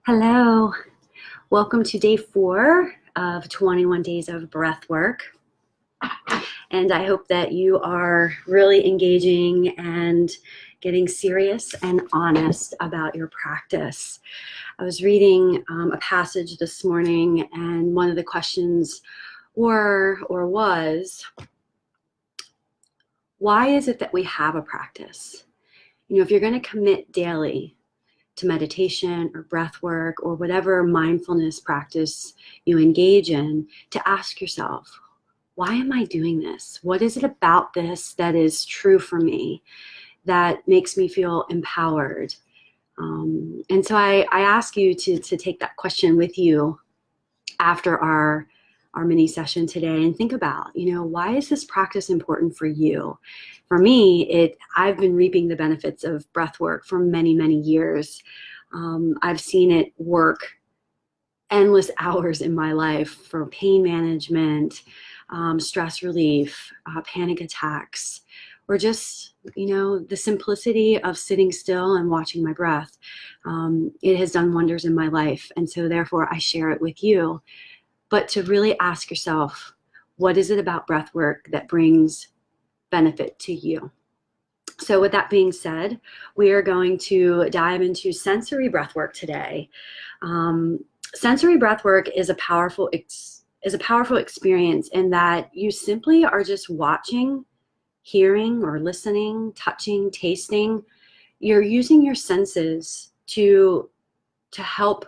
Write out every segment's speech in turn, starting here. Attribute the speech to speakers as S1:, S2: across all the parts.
S1: Hello, welcome to day 4 of 21 days of breath work. And I hope that you are really engaging and getting serious and honest about your practice. I was reading a passage this morning, and one of the questions was, why is it that we have a practice? If you're going to commit daily to meditation or breath work or whatever mindfulness practice you engage in, to ask yourself, why am I doing this? What is it about this that is true for me, that makes me feel empowered? And so I ask you to take that question with you after our mini session today and think about, why is this practice important for you? For me, I've been reaping the benefits of breath work for many, many years. I've seen it work endless hours in my life for pain management, stress relief, panic attacks, or just, the simplicity of sitting still and watching my breath. It has done wonders in my life. And so therefore I share it with you. But to really ask yourself, what is it about breath work that brings benefit to you? So with that being said, we are going to dive into sensory breathwork today. Sensory breathwork is a powerful experience in that you simply are just watching, hearing, or listening, touching, tasting. You're using your senses to help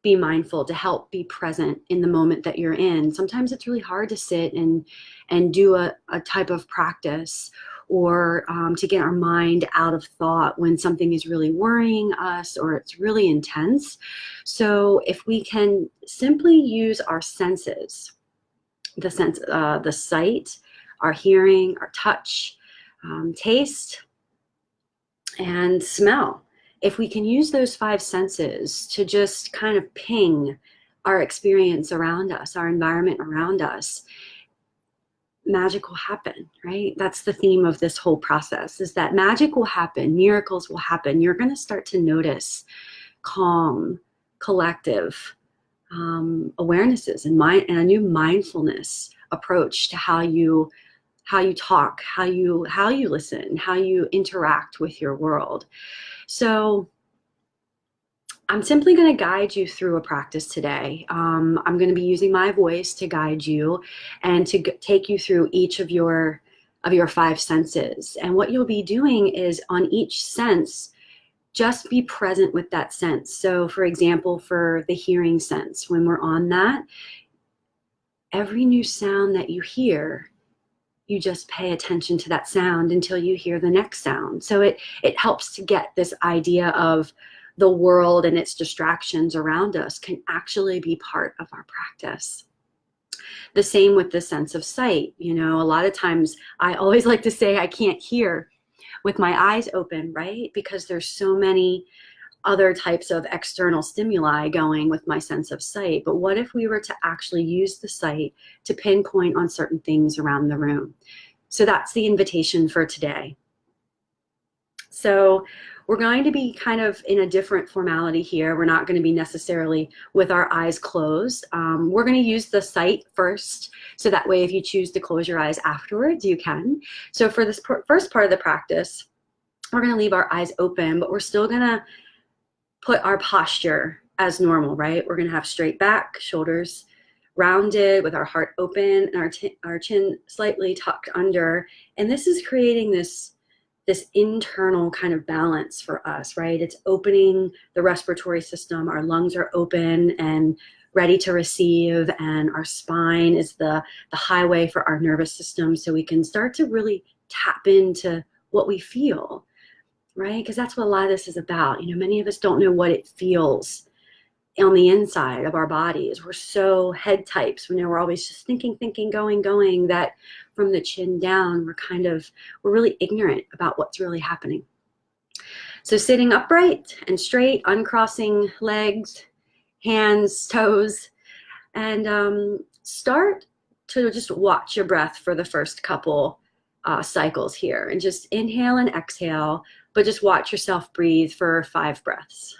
S1: be mindful, to help be present in the moment that you're in. Sometimes it's really hard to sit and do a type of practice, or to get our mind out of thought when something is really worrying us or it's really intense. So if we can simply use our senses, the sight, our hearing, our touch, taste, and smell. If we can use those 5 senses to just kind of ping our experience around us, our environment around us, magic will happen, right? That's the theme of this whole process, is that magic will happen, miracles will happen. You're going to start to notice calm, collective awarenesses and a new mindfulness approach to how you talk, how you listen, how you interact with your world. So I'm simply going to guide you through a practice today. I'm going to be using my voice to guide you and to take you through each of your 5 senses. And what you'll be doing is, on each sense, just be present with that sense. So for example, for the hearing sense, when we're on that, every new sound that you hear, you just pay attention to that sound until you hear the next sound. So it helps to get this idea of the world and its distractions around us can actually be part of our practice. The same with the sense of sight. A lot of times I always like to say I can't hear with my eyes open, right? Because there's so many other types of external stimuli going with my sense of sight. But what if we were to actually use the sight to pinpoint on certain things around the room? So that's the invitation for today. So we're going to be kind of in a different formality here. We're not going to be necessarily with our eyes closed. We're going to use the sight first, so that way if you choose to close your eyes afterwards, you can. So for this first part of the practice, we're going to leave our eyes open, but we're still going to put our posture as normal, right? We're going to have straight back, shoulders rounded, with our heart open, and our chin slightly tucked under. And this is creating this internal kind of balance for us, right? It's opening the respiratory system. Our lungs are open and ready to receive, and our spine is the highway for our nervous system, so we can start to really tap into what we feel, right? Because that's what a lot of this is about. Many of us don't know what it feels on the inside of our bodies. We're so head types. We're always just thinking, going, that from the chin down, we're really ignorant about what's really happening. So sitting upright and straight, uncrossing legs, hands, toes, and start to just watch your breath for the first couple cycles here, and just inhale and exhale, but just watch yourself breathe for 5 breaths.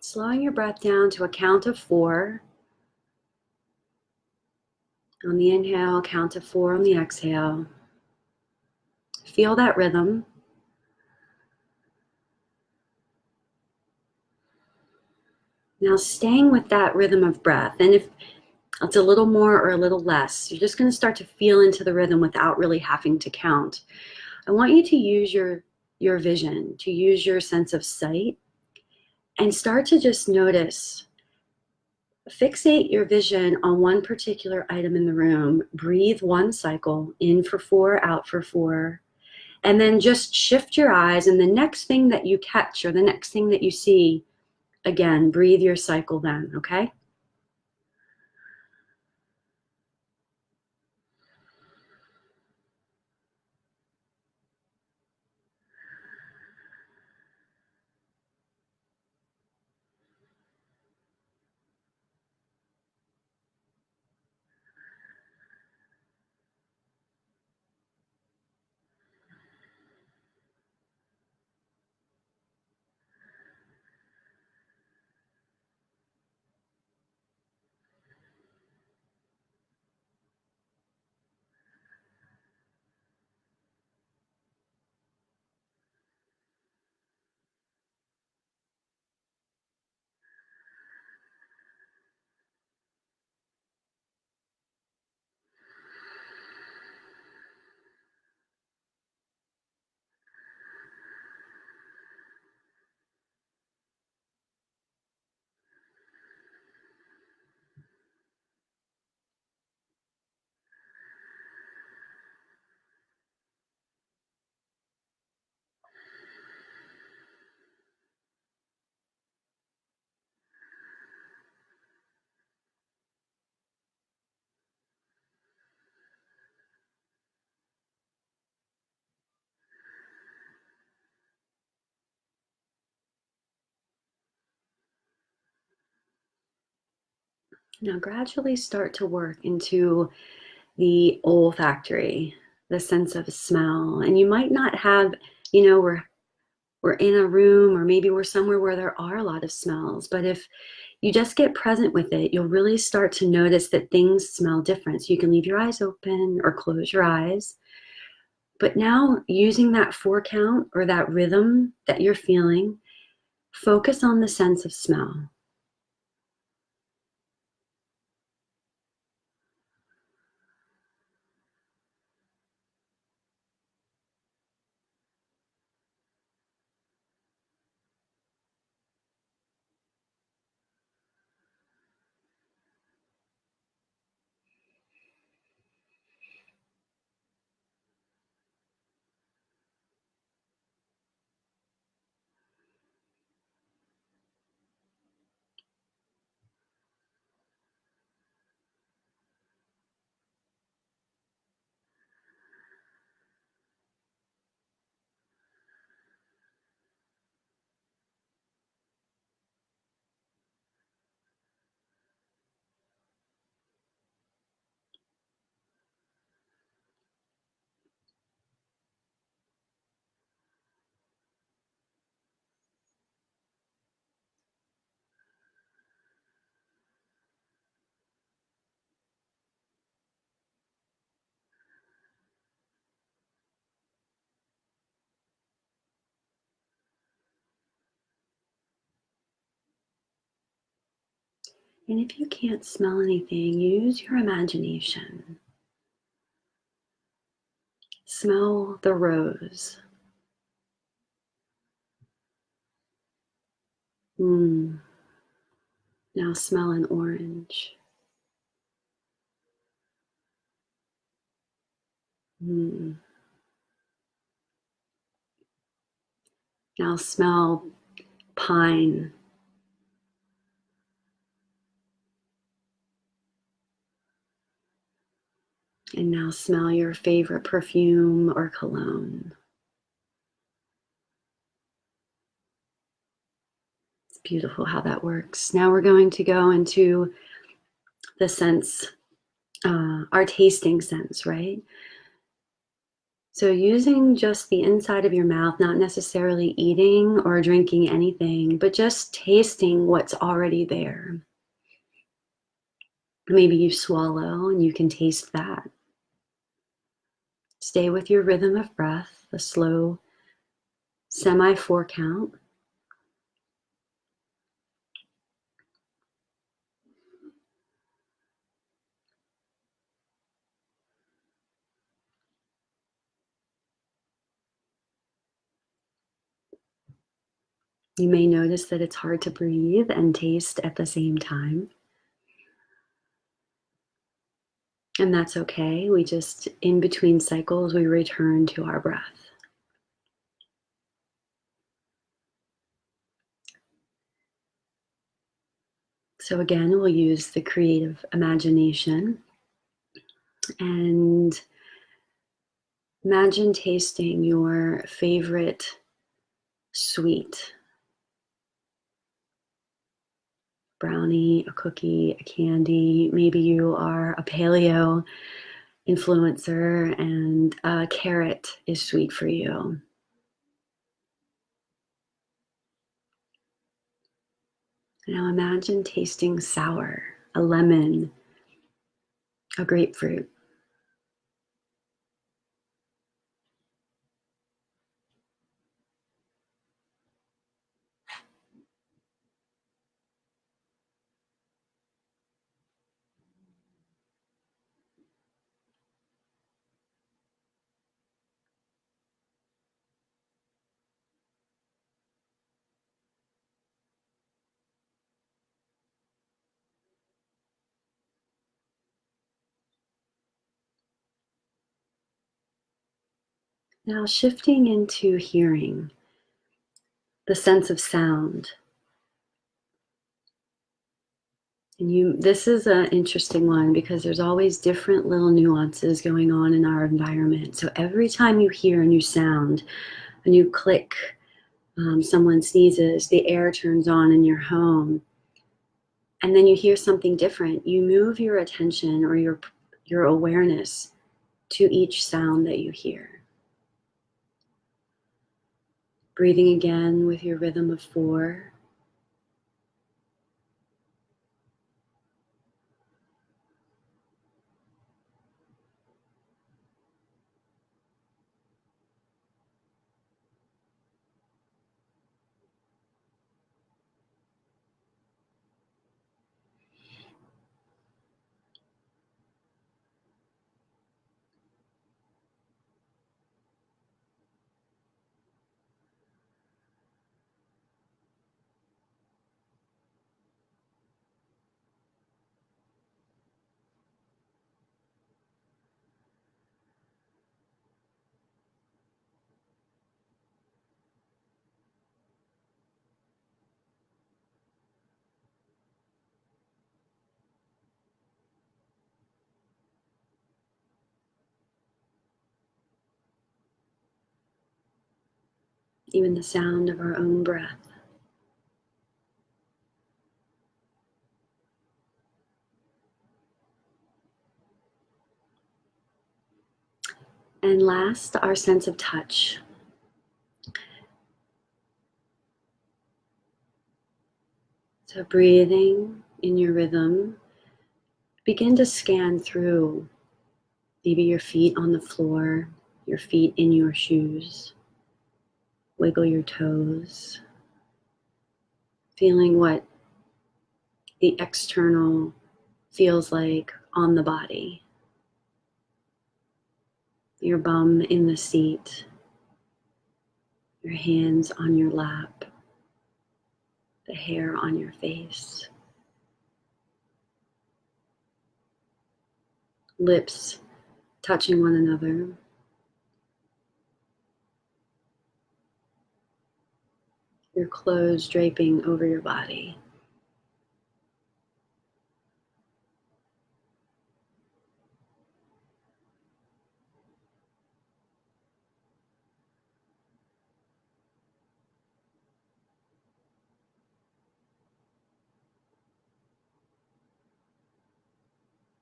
S1: Slowing your breath down to a count of 4. On the inhale, count of 4 on the exhale. Feel that rhythm. Now staying with that rhythm of breath, and if it's a little more or a little less, you're just going to start to feel into the rhythm without really having to count. I want you to use your vision, to use your sense of sight, and start to just notice. Fixate your vision on one particular item in the room. Breathe 1 cycle, in for 4, out for 4. And then just shift your eyes, and the next thing that you catch or the next thing that you see, again, breathe your cycle then, okay? Now gradually start to work into the olfactory, the sense of smell. And you might not have, we're in a room, or maybe we're somewhere where there are a lot of smells, but if you just get present with it, you'll really start to notice that things smell different. So you can leave your eyes open or close your eyes. But now, using that 4 count or that rhythm that you're feeling, focus on the sense of smell. And if you can't smell anything, use your imagination. Smell the rose. Mm. Now smell an orange. Mm. Now smell pine. And now smell your favorite perfume or cologne. It's beautiful how that works. Now we're going to go into the sense, our tasting sense, right? So, using just the inside of your mouth, not necessarily eating or drinking anything, but just tasting what's already there. Maybe you swallow and you can taste that. Stay with your rhythm of breath, the slow semi 4 count. You may notice that it's hard to breathe and taste at the same time. And that's okay. We just, in between cycles, we return to our breath. So, again, we'll use the creative imagination and imagine tasting your favorite sweet brownie, a cookie, a candy. Maybe you are a paleo influencer and a carrot is sweet for you. Now imagine tasting sour, a lemon, a grapefruit. Now shifting into hearing, the sense of sound. And this is an interesting one because there's always different little nuances going on in our environment. So every time you hear a new sound, a new click, someone sneezes, the air turns on in your home, and then you hear something different, you move your attention or your awareness to each sound that you hear. Breathing again with your rhythm of 4. Even the sound of our own breath. And last, our sense of touch. So breathing in your rhythm, begin to scan through maybe your feet on the floor, your feet in your shoes. Wiggle your toes, feeling what the external feels like on the body. Your bum in the seat, your hands on your lap, the hair on your face, lips touching one another. Your clothes draping over your body.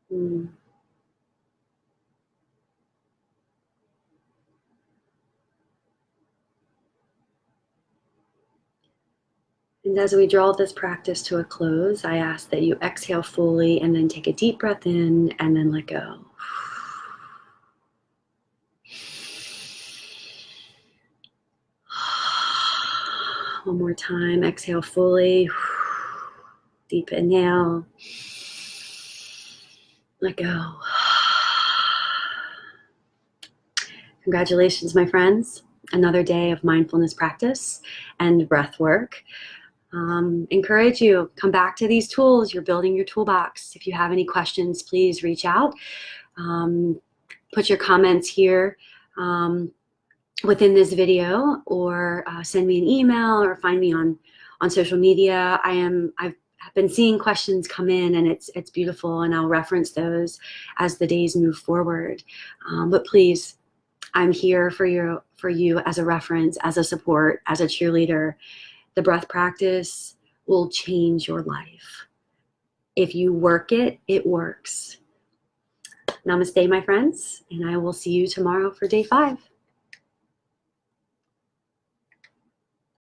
S1: Mm. And as we draw this practice to a close, I ask that you exhale fully and then take a deep breath in and then let go. One more time, exhale fully. Deep inhale. Let go. Congratulations, my friends. Another day of mindfulness practice and breath work. Encourage you, come back to these tools. You're building your toolbox. If you have any questions, please reach out. Put your comments here within this video, or send me an email, or find me on social media. I've been seeing questions come in, and it's beautiful, and I'll reference those as the days move forward. But please, I'm here for you as a reference, as a support, as a cheerleader. The breath practice will change your life. If you work it, it works. Namaste, my friends, and I will see you tomorrow for day 5.